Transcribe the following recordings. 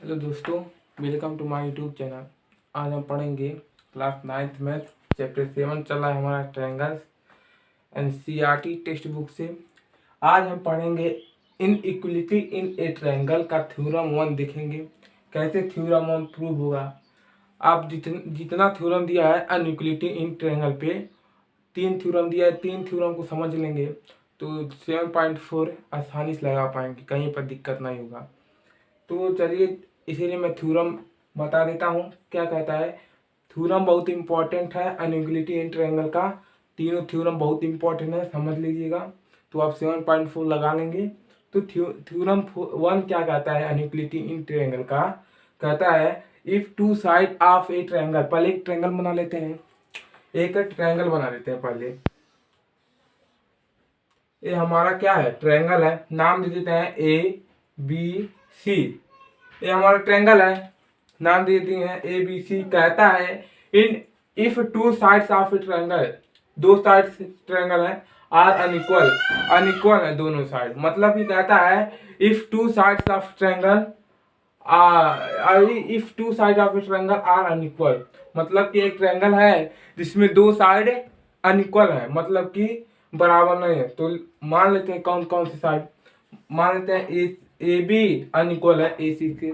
Hello दोस्तों, welcome to my YouTube channel. आज हम पढ़ेंगे क्लास 9th मैथ चैप्टर 7 चल रहा है हमारा ट्रायंगल्स एनसीईआरटी टेक्स्ट बुक से। आज हम पढ़ेंगे इन इक्वलिटी इन ए ट्रायंगल का थ्योरम 1 देखेंगे, कैसे थ्योरम 1 प्रूव होगा। आप जितना थ्योरम दिया है अनइक्वलिटी इन ट्रायंगल पे, 3 थ्योरम दिया है, 3 थ्योरम को समझ लेंगे तो 7.4 आसानी से लगा पाएंगे, कहीं पर दिक्कत नहीं होगा। तो चलिए, इसीलिए मैं थ्योरम बता देता हूँ क्या कहता है। थ्योरम बहुत इंपॉर्टेंट है अनइक्वलिटी इन ट्रायंगल का, तीनों थ्योरम बहुत इंपॉर्टेंट है, समझ लीजिएगा। तो आप 7.4 लगा लेंगे। तो थ्योरम 1 क्या कहता है अनइक्वलिटी इन ट्रायंगल का, कहता है if two side of a triangle. पहले एक ट्रायंगल बना लेते हैं, एक ट्रायंगल बना लेते हैं पहले। ये हमारा क्या है, ट्रायंगल है, नाम दे देते हैं ए बी सी। ये हमारा ट्रायंगल है, नाम दे दिए हैं ए बी सी। कहता है इन if two sides of a triangle, दो साइड्स ट्रायंगल है, आर अनइक्वल, अनइक्वल है दोनों साइड। मतलब ये कहता है if two sides of triangle if two side of a triangle are unequal, मतलब कि एक ट्रायंगल है जिसमें दो साइड अनइक्वल है, मतलब कि बराबर नहीं है। तो मान लेते हैं कौन कौन सी साइड, मान लेते हैं ए बी अनइक्वल है ए सी से,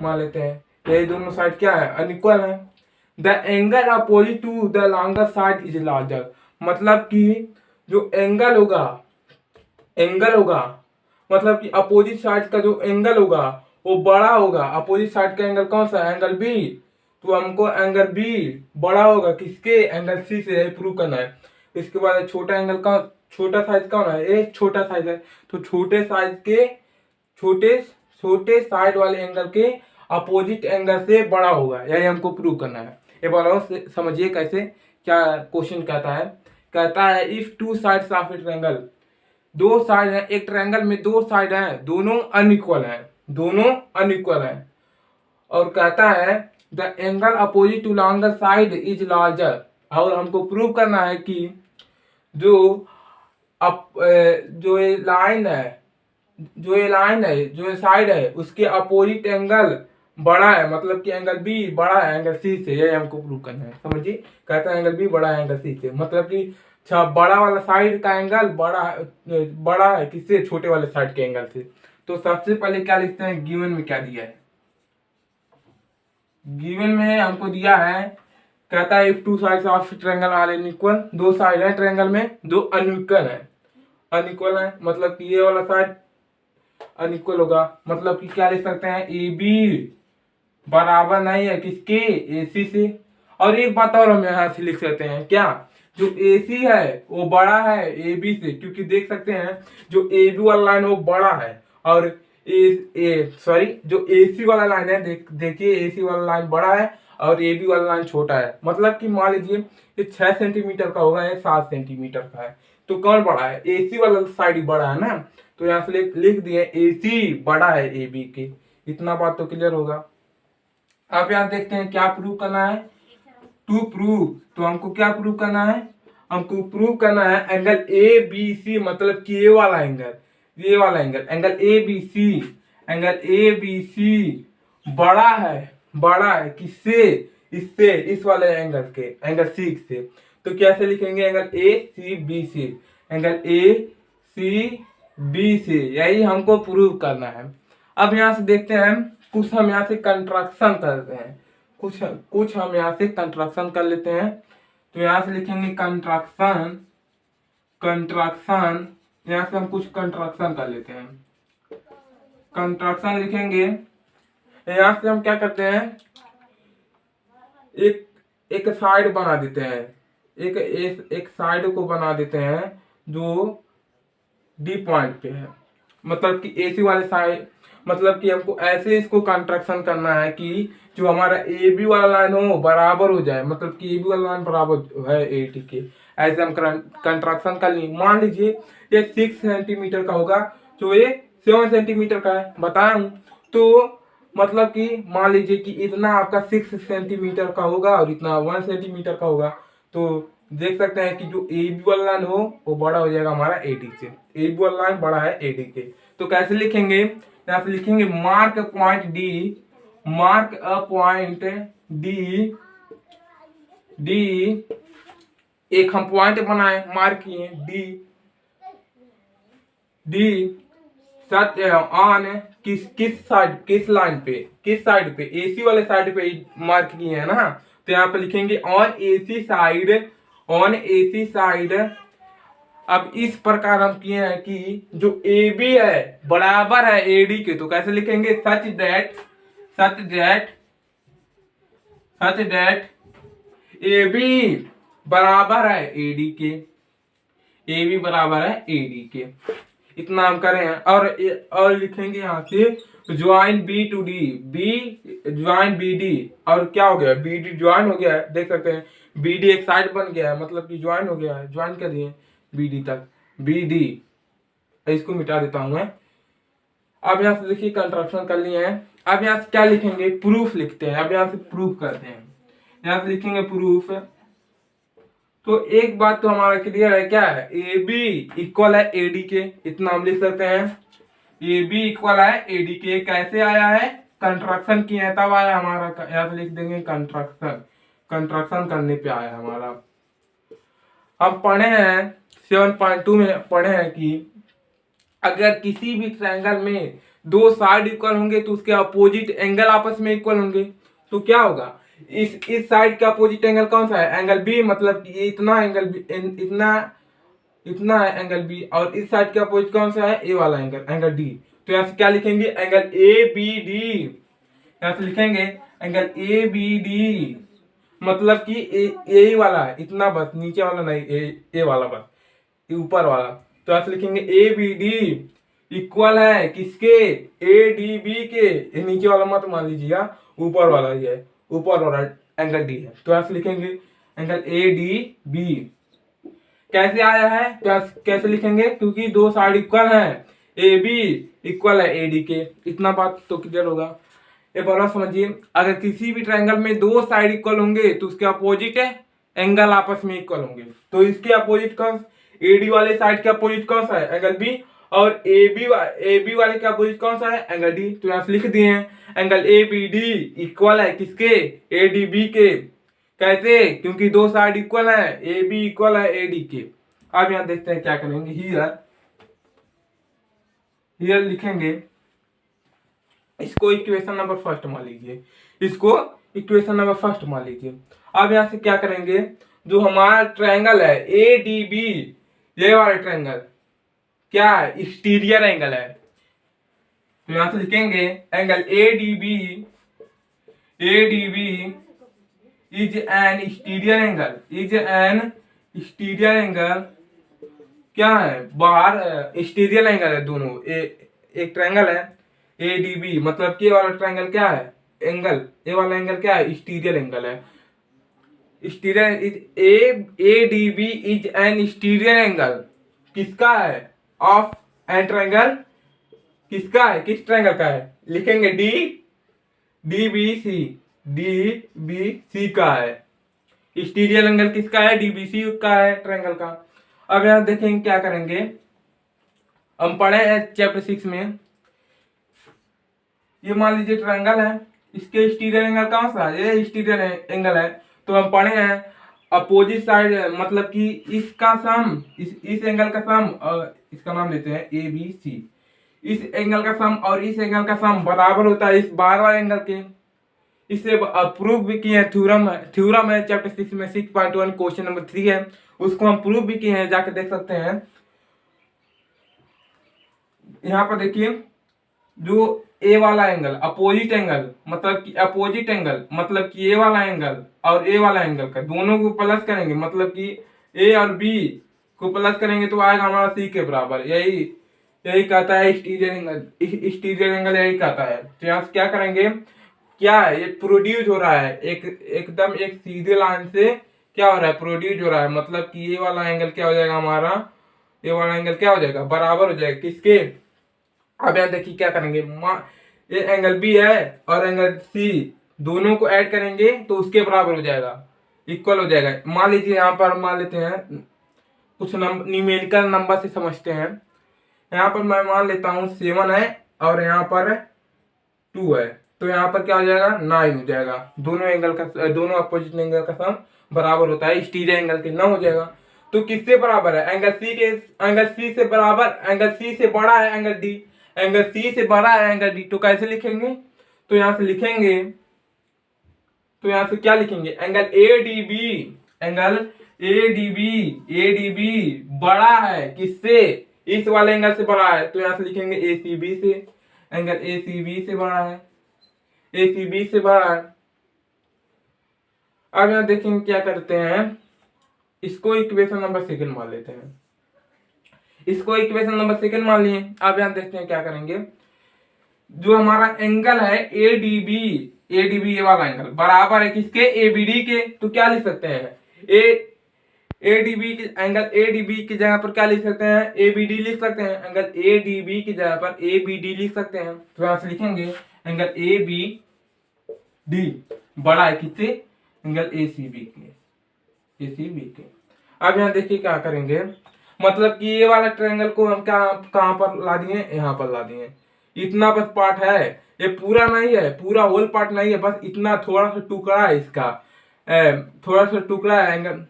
मान लेते हैं ये दोनों साइड क्या है, अनइक्वल है। The angle opposite to the longer side is larger, मतलब कि जो एंगल होगा, एंगल होगा मतलब कि अपोजिट साइड का जो एंगल होगा वो बड़ा होगा। अपोजिट साइड का एंगल कौन सा है, एंगल बी। तो हमको एंगल बी बड़ा होगा किसके, एंगल सी से प्रूव करना है। इसके बाद छोटा एंगल का, छोटा साइज कौन है, ये छोटा साइज है। तो छोटे साइज के छोटे छोटे साइड वाले एंगल के अपोजिट एंगल से बड़ा होगा, यही हमको प्रूव करना है। ये बार समझिए कैसे, क्या क्वेश्चन कहता है। कहता है if two sides of a triangle, दो साइड है, एक ट्रायंगल में दो साइड है, दोनों अनइक्वल है, दोनों अनइक्वल है। और कहता है the angle opposite to longer side is larger, और हमको प्रूव करना है कि जो जो ये लाइन है, जो ये लाइन है, जो ये साइड है, उसके अपोजिट एंगल बड़ा है, मतलब कि एंगल बी बड़ा है एंगल सी से, ये हमको प्रूव करना है। समझिए, कहता है एंगल बी बड़ा है एंगल सी से, मतलब कि बड़ा वाला साइड का एंगल बड़ा है किससे, छोटे वाले साइड के एंगल से। तो सबसे पहले क्या लिखते हैं, गिवन में क्या दिया है। गिवन में हमको दिया है, कहता है if two sides of triangle are unequal, दो साइड है ट्रायंगल में, दो अनइक्वल है, अनइक्वल है मतलब कि ये वाला साइड अनइक्वल होगा। मतलब कि क्या लिख सकते हैं, ए बी बराबर नहीं है किसके, ए सी से। और एक बात और हम यहाँ से लिख सकते हैं, क्या, जो ए सी है वो बड़ा है ए बी से, क्योंकि देख सकते हैं जो ए बी वाला लाइन वो बड़ा है, और जो ए सी वाला लाइन है, देखिए ए सी वाला लाइन बड़ा है और ए बी वाला लाइन छोटा है। मतलब कि मान लीजिए ये 6 सेंटीमीटर का होगा, ये 7 सेंटीमीटर का है, तो कौन बड़ा है, ए सी वाला साइड बड़ा है ना। तो यहाँ से लिख दिए ए सी बड़ा है ए बी के, इतना बात तो क्लियर होगा। अब यहाँ देखते हैं क्या प्रूव करना है, टू प्रूव। तो हमको क्या प्रूव करना है, हमको प्रूव करना है एंगल ए बी सी, मतलब कि ये वाला एंगल, ये वाला angle, angle A B C, angle A B C बड़ा है किससे, इससे, इस वाले एंगल के, एंगल सी से। तो कैसे लिखेंगे, angle A C B C, angle A C B से, यही हमको प्रूव करना है। अब यहाँ से देखते हैं, कुछ हम यहाँ से कंट्रैक्शन करते हैं, कुछ हम यहाँ से कंट्रैक्शन कर लेते हैं। तो यहाँ से लिखेंगे कंट्रैक्शन, यहाँ से हम कुछ कंट्रैक्शन कर लेते हैं। कंट्रैक्शन लिखेंगे, यहाँ से हम क्या करते हैं, एक साइड बना देते हैं, एक साइड को बना देते हैं जो डी पॉइंट पे है, मतलब कि एसी वाले साइड, मतलब कि हमको ऐसे इसको कंट्रैक्शन करना है कि जो हमारा ए बी वाला लाइन हो बराबर हो जाए, मतलब कि ए बी वाला लाइन बराबर है ए टी के, ऐसे हम कंट्रैक्शन कर लें। मान लीजिए ये 6 सेंटीमीटर का होगा, तो ये 7 सेंटीमीटर का है बताया हूँ। तो मतलब कि मान लीजिए कि इतना आपका 6 सेंटीमीटर का होगा और इतना 1 सेंटीमीटर का होगा। तो देख सकते हैं कि जो ए बी वाला लाइन हो वो बड़ा हो जाएगा हमारा ए डी से, ए बी वाला लाइन बड़ा है ए डी के। तो कैसे लिखेंगे, यहाँ से लिखेंगे mark point D, mark a point D, एक हम पॉइंट बनाए, मार्क किए डी, सच ऑन किस लाइन पे, किस साइड पे, एसी वाले साइड पे मार्क किए हैं ना, तो यहाँ पे लिखेंगे on AC side, on AC side. अब इस प्रकार हम किए हैं कि जो ए बी है बराबर है एडी के, तो कैसे लिखेंगे, सच दैट ए बी बराबर है एडी के, ए बी बराबर है एडी के, इतना हम करें हैं। और लिखेंगे यहाँ से join B to D, join B D, और क्या हो गया, बी डी ज्वाइन हो गया है, देख सकते हैं बी डी एक साइड बन गया है, मतलब कि ज्वाइन हो गया है, ज्वाइन कर दिए बी डी तक, बी डी, इसको मिटा देता हूं मैं। अब यहाँ से देखिए कंस्ट्रक्शन कर लिए हैं। अब यहाँ से क्या लिखेंगे, प्रूफ लिखते हैं। अब यहाँ से प्रूफ करते हैं, यहाँ से लिखेंगे प्रूफ। तो एक बात तो हमारा क्लियर है, क्या है, ए बी इक्वल है एडी के, इतना हम लिख सकते हैं, ए बी इक्वल है एडी के। कैसे आया है, कंस्ट्रक्शन किया है तब आया हमारा, यहाँ से लिख देंगे कंस्ट्रक्शन करने पे आया हमारा। हम पढ़े हैं 7.2 में पढ़े हैं कि अगर किसी भी ट्रायंगल में दो साइड इक्वल होंगे तो उसके अपोजिट एंगल आपस में इक्वल होंगे, तो क्या होगा, इस साइड का अपोजिट एंगल कौन सा है, एंगल बी, मतलब कि ये इतना एंगल बी, इतना है एंगल बी, और इस साइड का अपोजिट कौन सा है, ए वाला एंगल, एंगल डी। तो यहाँ से क्या लिखेंगे, एंगल ए बी डी, यहाँ से लिखेंगे एंगल ए बी डी, मतलब कि ए वाला है इतना, बस नीचे वाला नहीं, ए वाला बस, ऊपर वाला। तो यहाँ से लिखेंगे ए बी डी इक्वल है किसके, ए डी बी के, ये नीचे वाला मत मान लीजिएगा, ऊपर वाला ही है, ऊपर वाला एंगल डी है। तो यहाँ से लिखेंगे एंगल ए डी बी। कैसे आया है, कैसे लिखेंगे, क्योंकि दो साइड इक्वल है, ए बी इक्वल है ए डी के, इतना बात तो क्लियर होगा। ये बात समझिए, अगर किसी भी ट्रायंगल में दो साइड इक्वल होंगे तो उसके अपोजिट एंगल आपस में इक्वल होंगे। तो इसके अपोजिट कौन, एडी वाले साइड के अपोजिट कौन सा है, एंगल बी, और ए बी वाले के अपोजिट कौन सा है, एंगल डी। तो यहाँ से लिख दिए हैं angle A B D equal है किसके, ए डी बी के। कैसे, क्योंकि दो साइड इक्वल है, ए बी इक्वल है ए डी के। अब यहाँ देखते हैं क्या करेंगे, हियर लिखेंगे, इसको इक्वेशन नंबर फर्स्ट मान लीजिए, इसको इक्वेशन नंबर फर्स्ट मान लीजिए। अब यहाँ से क्या करेंगे, जो हमारा ट्रायंगल है ए डी बी, ये वाला ट्रायंगल क्या है, एक्सटीरियर एंगल है। तो यहाँ से लिखेंगे angle A D B is an exterior angle, क्या है, बाहर एक्सटीरियर एंगल है दोनों, एक ट्रायंगल है ए डी बी, मतलब कि वाला ट्रायंगल क्या है, एंगल, ए वाला एंगल क्या है, एक्सटीरियर एंगल है। Exterior is A D B is an exterior angle, किसका है, ऑफ एन ट्रायंगल, किसका है, किस ट्रायंगल का है, लिखेंगे डी बी सी का है, एक्सटीरियर एंगल किसका है, डी बी सी का है ट्रायंगल का। अब यहाँ देखेंगे क्या करेंगे, हम पढ़े हैं चैप्टर 6 में, ये मान लीजिए ट्रायंगल है, इसके एक्सटीरियर एंगल कौन सा है, ये एक्सटीरियर एंगल है। तो हम पढ़े हैं अपोजिट साइड, मतलब कि इसका सम, इस एंगल का सम, और इसका नाम लेते हैं ए बी सी, इस एंगल का सम और इस एंगल का सम बराबर होता है इस बाहर वाले एंगल के। इससे प्रूफ भी किए हैं, थ्योरम है चैप्टर 6 में 6.1 क्वेश्चन नंबर 3 है, उसको हम प्रूफ भी किए हैं, जाके देख सकते हैं। यहाँ पर देखिए, जो ए वाला एंगल अपोजिट एंगल, मतलब कि ए वाला एंगल और ए वाला एंगल का दोनों को प्लस करेंगे, मतलब कि ए और बी को प्लस करेंगे तो आएगा हमारा सी के बराबर। यही कहता है एक्सटीरियर एंगल यही कहता है। तो यहाँ से क्या करेंगे, क्या है, ये प्रोड्यूस हो रहा है, एकदम एक सीधे लाइन से क्या हो रहा है, प्रोड्यूस हो रहा है, मतलब कि ये वाला एंगल क्या हो जाएगा हमारा, ये वाला एंगल क्या हो जाएगा, बराबर हो जाएगा किसके। अब यहाँ देखिए क्या करेंगे, ये एंगल बी है और एंगल सी दोनों को ऐड करेंगे तो उसके बराबर हो जाएगा, इक्वल हो जाएगा। मान लीजिए यहाँ पर मान लेते हैं, कुछ न्यूमेरिकल नंबर से समझते हैं। यहाँ पर मैं मान लेता हूँ 7 है और यहाँ पर 2 है, तो यहाँ पर क्या हो जाएगा, 9 हो जाएगा। दोनों अपोजिट एंगल का सम बराबर होता है, स्टीरियो एंगल के 9 हो जाएगा। तो किससे बराबर है, एंगल सी से बराबर, एंगल सी से बड़ा है एंगल डी, एंगल सी से बड़ा है एंगल डी। तो कैसे लिखेंगे, तो यहाँ से लिखेंगे, तो यहाँ से क्या लिखेंगे, एंगल ए डी बी बड़ा है किससे, इस वाले एंगल से बड़ा है। तो यहाँ से लिखेंगे ए सी बी से, एंगल ए सी बी से बड़ा है, ए सी बी से बड़ा है। अब यहाँ देखेंगे क्या करते हैं, इसको इक्वेशन नंबर सेकंड मान लेते हैं, इसको इक्वेशन नंबर सेकंड मान लिए। अब यहाँ देखते हैं क्या करेंगे, जो हमारा एंगल है ए डी बी ये वाला एंगल बराबर है किसके, ए बी डी के। तो क्या लिख सकते हैं, ए डी बी के, एंगल ए डी बी की जगह पर क्या लिख सकते हैं, ए बी डी लिख सकते हैं, एंगल ए डी बी की जगह पर ए बी डी लिख सकते हैं। तो यहाँ से लिखेंगे एंगल ए बी डी बड़ा है किससे, एंगल ए सी बी के। अब यहाँ देखिए क्या करेंगे, मतलब कि ये वाला ट्रायंगल को हम कहाँ पर ला दिए, यहाँ पर ला दिए। इतना बस पार्ट है, ये पूरा नहीं है, पूरा होल पार्ट नहीं है, बस इतना थोड़ा सा टुकड़ा है इसका, थोड़ा सा टुकड़ा है एंगल,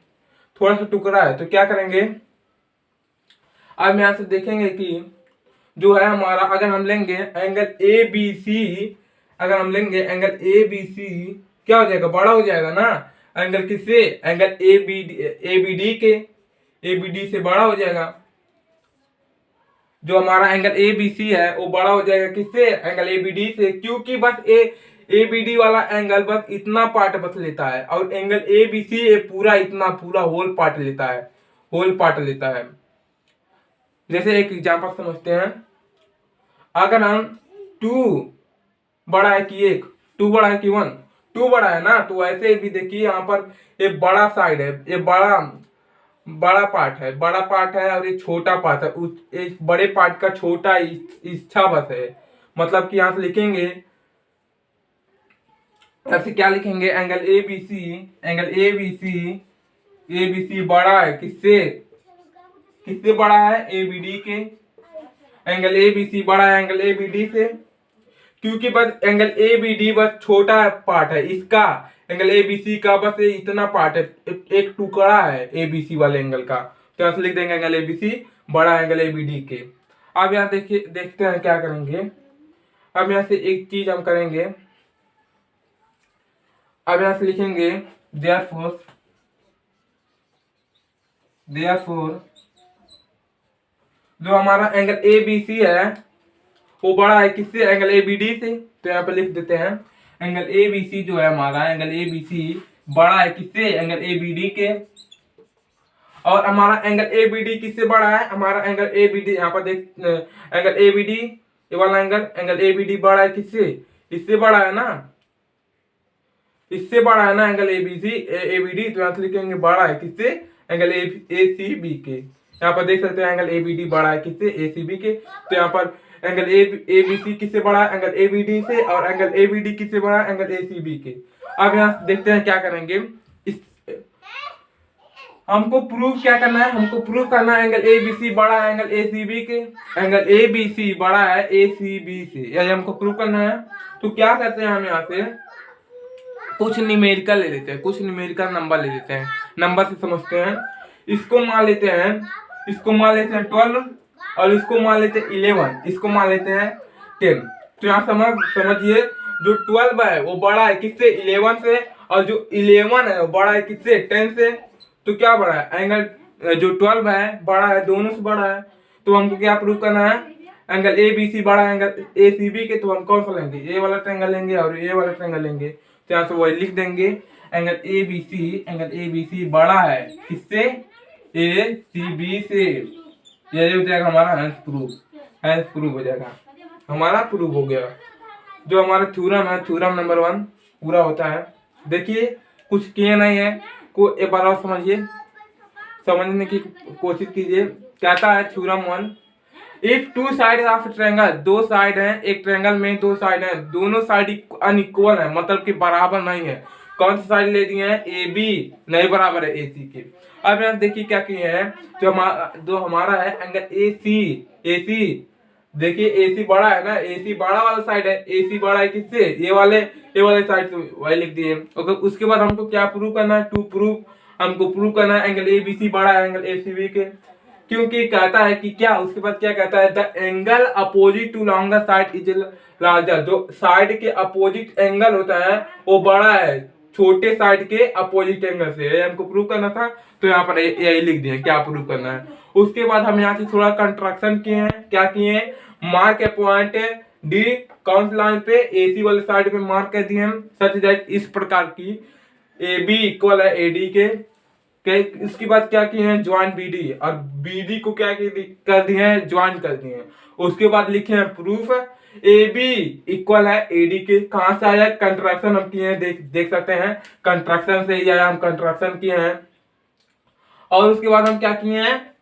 थोड़ा सा टुकड़ा है। तो क्या करेंगे, अब यहाँ से देखेंगे कि जो है हमारा, अगर हम लेंगे एंगल ए बी सी, अगर हम लेंगे एंगल ए बी सी, क्या हो जाएगा, बड़ा हो जाएगा ना एंगल किससे, एंगल ए बी डी के, ए बी डी से बड़ा हो जाएगा। जो हमारा एंगल ए बी सी है वो बड़ा हो जाएगा किससे, एंगल ए बी डी से, क्योंकि बस ए बी डी वाला एंगल बस इतना पार्ट बस लेता है, और एंगल ए बी सी ये पूरा होल पार्ट लेता है, होल पार्ट लेता है। जैसे एक एग्जांपल समझते हैं, अगर हम 2 बड़ा है कि 1, 2 बड़ा है कि 1, 2 बड़ा है ना, तो ऐसे भी देखिए यहाँ पर ये बड़ा साइड है, ये बड़ा पार्ट है और ये छोटा पार्ट है, उस एक बड़े पार्ट का छोटा इच्छा बस है। मतलब कि यहाँ से लिखेंगे, ऐसे क्या लिखेंगे, एंगल ए बी सी बड़ा है किससे बड़ा है, ए बी डी के। एंगल ए बी सी बड़ा है एंगल ए बी डी से, क्योंकि बस एंगल ए बी डी बस छोटा पार्ट है इसका, एंगल ए बी सी का बस इतना पार्ट है, एक टुकड़ा है ए बी सी वाले एंगल का। तो यहाँ से लिख देंगे एंगल ए बी सी बड़ा एंगल ए बी डी के। अब यहाँ देखिए, देखते हैं क्या करेंगे। अब यहाँ से एक चीज हम करेंगे, अब यहाँ से लिखेंगे देयरफॉर जो हमारा एंगल ए बी सी है वो बड़ा है किससे, एंगल ए बी डी से। तो यहाँ पे लिख देते हैं एंगल ए बी सी जो है हमारा, एंगल ए बी सी बड़ा है किससे, एंगल ए बी डी के। और हमारा एंगल ए बी डी किससे बड़ा है, हमारा एंगल ए बी डी, यहाँ पर देख एंगल ए बी डी ये वाला एंगल ए बी डी बड़ा है किससे, इससे बड़ा है ना, इससे बड़ा है ना एंगल ए बी डी। तो यहाँ से लिखेंगे बड़ा है किससे, एंगल ए सी बी के। यहाँ पर देख सकते हैं एंगल ए बी डी बड़ा है किससे, ए सी बी के। तो यहाँ पर एंगल ए बी सी किससे बड़ा है, एंगल ए बी डी से, और एंगल ए बी डी किससे बड़ा है, एंगल ए सी बी के। अब यहाँ देखते हैं क्या करेंगे, हमको प्रूव क्या करना है, हमको प्रूव करना है एंगल ए बी सी बड़ा है एंगल ए सी बी के, एंगल ए बी सी बड़ा है ए सी बी से, यही हमको प्रूव करना है। तो क्या करते हैं, हम यहाँ से कुछ न्यूमेरिकल ले लेते हैं, कुछ न्यूमेरिकल नंबर ले लेते हैं, नंबर से समझते हैं। इसको मान लेते हैं 12, और इसको मान लेते हैं 11, इसको मान लेते हैं 10। तो यहाँ समझिए जो 12 है वो बड़ा है किससे, 11 से, और जो 11 है वो बड़ा है किससे, 10 से। तो क्या बड़ा है, एंगल जो 12 है बड़ा है, दोनों से बड़ा है। तो हमको क्या प्रूव करना है, एंगल ए बी सी बड़ा है एंगल ए सी बी के। तो हम कौन सा लेंगे, ये वाला ट्रायंगल लेंगे और ये वाला ट्रायंगल लेंगे। तो यहाँ से वही लिख देंगे, एंगल ए बी सी बड़ा है किससे, ए सी बी से। ये हो जाएगा हमारा हैंस प्रूफ हो जाएगा, हमारा प्रूफ हो गया। जो हमारा थ्योरम है, थ्योरम नंबर 1 पूरा होता है। देखिए कुछ किए नहीं है, को एक बार और समझने की कोशिश कीजिए। कहता है theorem 1, if 2 side of triangle, 2 side है एक ट्रायंगल में, 2 साइड है, दोनों साइड अनइक्वल है, मतलब कि बराबर नहीं है। कौन सा साइड ले दिए हैं, ए बी नहीं बराबर है ए सी के। अब यहाँ देखिए क्या किए हैं, जो हमारा है एंगल ए सी देखिए AC बड़ा है ना, AC बड़ा वाला साइड है, AC बड़ा है किससे, ये वाले साइड से, वही लिख दिए। ओके, उसके बाद हमको क्या प्रूव करना है, टू प्रूव, हमको प्रूव करना है एंगल ABC बड़ा है एंगल ACB के, क्योंकि कहता है कि क्या, उसके बाद क्या कहता है, the angle opposite to longer side is larger, जो साइड के अपोजिट एंगल होता है वो बड़ा है छोटे साइड के अपोजिट एंगल से, ये हमको प्रूव करना था। तो यहाँ पर यही लिख दिए क्या प्रूव करना है। उसके बाद हम यहाँ से थोड़ा कंस्ट्रक्शन किए हैं, क्या किए हैं, मार्क ए पॉइंट डी कौन सी लाइन पे, AC वाले साइड पे मार्क कर दिए हम, सच दैट इस प्रकार की AB इक्वल है AD के। इसके बाद क्या किए हैं, ज्वाइन BD, और BD को क्या कर दिए हैं, ज्वाइन कर दिए हैं। उसके बाद लिखे हैं प्रूफ AB इक्वल है AD के। कहां से आया, कंट्रैक्शन हम किए हैं, देख सकते हैं, कंट्रैक्शन से ही आया, हम कंट्रैक्शन किए हैं। और उसके बाद हम क्या किए हैं,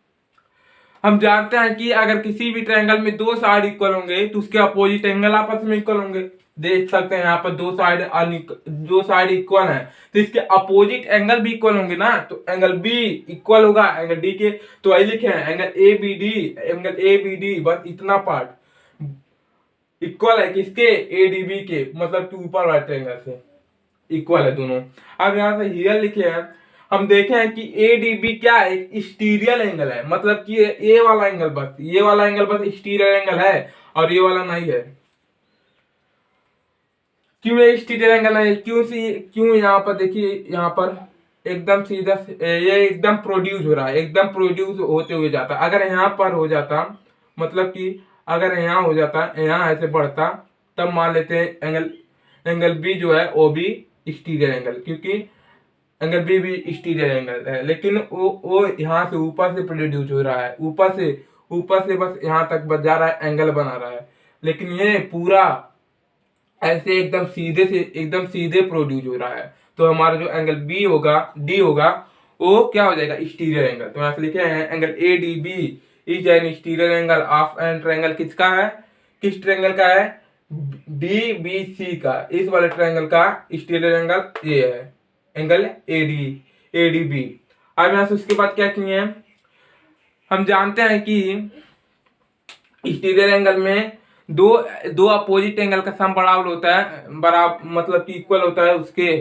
हम जानते हैं कि अगर किसी भी ट्रायंगल में दो साइड इक्वल होंगे तो उसके अपोजिट एंगल आपस में इक्वल होंगे। देख सकते हैं यहाँ पर दो साइड इक्वल हैं, तो इसके अपोजिट एंगल भी इक्वल होंगे ना, तो एंगल B इक्वल होगा एंगल D के। तो वही लिखे हैं एंगल ABD, बस इतना पार्ट इक्वल है किसके, ADB के, मतलब कि ऊपर वाले ट्रायंगल से इक्वल है दोनों। अब यहाँ से हियर लिखे हैं, हम देखे हैं कि ADB क्या है, एक स्टीरियल एंगल है, मतलब कि ये वाला एंगल बस स्टीरियल एंगल है और ये वाला नहीं है। क्यों ये स्टीरियल एंगल है, क्यों यहाँ पर देखिए, यहाँ पर एकदम सीधा ये एकदम प्रोड्यूस हो रहा है, एकदम प्रोड्यूस होते हुए जाता। अगर यहाँ पर हो जाता, मतलब कि अगर यहाँ हो जाता, यहाँ ऐसे बढ़ता, तब मान लेते हैं एंगल B जो है वो भी स्टीरियल एंगल, क्योंकि एंगल B भी स्टीरियल एंगल है, लेकिन वो यहाँ से ऊपर से प्रोड्यूस हो रहा है, ऊपर से बस यहाँ तक बच जा रहा है, एंगल बना रहा है, लेकिन ये पूरा ऐसे एकदम सीधे प्रोड्यूस हो रहा है। तो हमारा जो एंगल D होगा वो क्या हो जाएगा, स्टीरियल एंगल। तो यहाँ से लिखे हैं angle ADB is an exterior angle of an triangle, किसका है, किस ट्रायंगल का है, DBC का, इस वाले ट्रायंगल का स्टीरियल एंगल ये है एंगल ADB। अब यहाँ से उसके बाद क्या किए हैं, हम जानते हैं कि स्टीरियल एंगल में दो अपोजिट एंगल का सम बराबर होता है, बराबर मतलब कि इक्वल होता है उसके।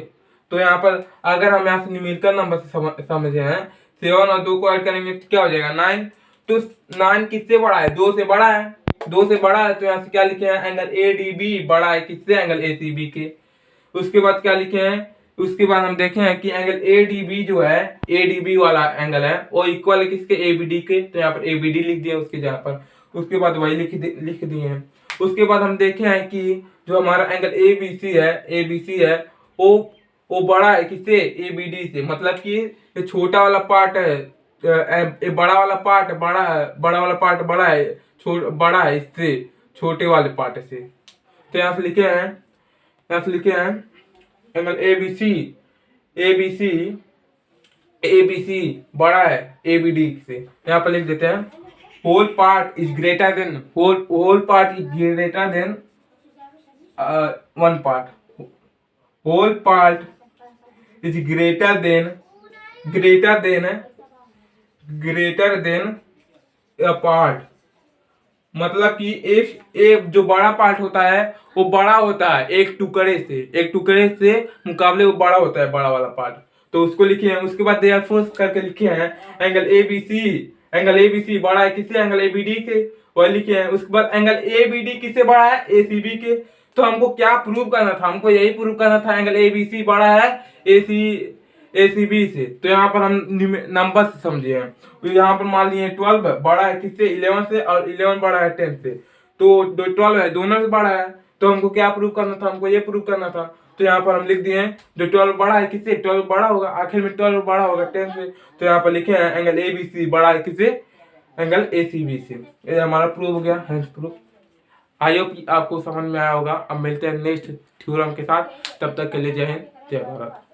तो यहाँ पर अगर हम यहाँ से न्यूमेरिकल नंबर से समझे हैं, 7 और 2 को ऐड करेंगे तो क्या हो जाएगा, 9। तो 9 किससे बड़ा है, 2 से बड़ा है, तो यहाँ से क्या लिखे हैं, एंगल ADB बड़ा है किससे, एंगल ACB के। उसके बाद क्या लिखे हैं, उसके बाद हम देखे हैं कि एंगल ADB जो है, ADB वाला एंगल है वो इक्वल है किसके, ABD के। तो यहाँ पर ABD लिख दिया उसके जगह पर, उसके बाद वही लिख दिए हैं। उसके बाद हम देखे हैं कि जो हमारा एंगल ABC है वो बड़ा है किससे, ABD से, मतलब कि ये छोटा वाला पार्ट है, ये बड़ा वाला पार्ट बड़ा है, बड़ा है इससे, छोटे वाले पार्ट से। तो यहाँ से लिखे हैं एंगल ABC बड़ा है ABD से। यहाँ पर लिख देते हैं whole part is greater than one part, whole part is greater than a part, मतलब कि एक जो बड़ा पार्ट होता है वो बड़ा होता है एक टुकड़े से मुकाबले वो बड़ा होता है, बड़ा वाला पार्ट। तो उसको लिखे हैं। उसके बाद देयरफॉर करके लिखे हैं एंगल ABC बड़ा है किससे, एंगल ABD के, वह लिखे हैं। उसके बाद एंगल ABD किससे बड़ा है, ACB के। तो हमको क्या प्रूव करना था, हमको यही प्रूव करना था एंगल ABC बड़ा है ACB से। तो यहाँ पर हम नंबर से समझे हैं, तो यहाँ पर मान लिए 12 बड़ा है किससे, 11 से, और 11 बड़ा है 10 से। तो 12 है दोनों से बड़ा है, तो हमको क्या प्रूव करना था, हमको ये प्रूव करना था। तो यहाँ पर हम लिख दिए हैं जो 12 बड़ा है किससे, 12 बड़ा होगा, आखिर में 12 बड़ा होगा 10 से। तो यहाँ पर लिखे हैं एंगल ABC बड़ा है किससे, एंगल ACB से। ये हमारा प्रूव हो गया, हेंस प्रूफ। आई होप आपको समझ में आया होगा। अब मिलते हैं नेक्स्ट थ्योरम के साथ, तब तक के लिए जय हिंद जय भारत।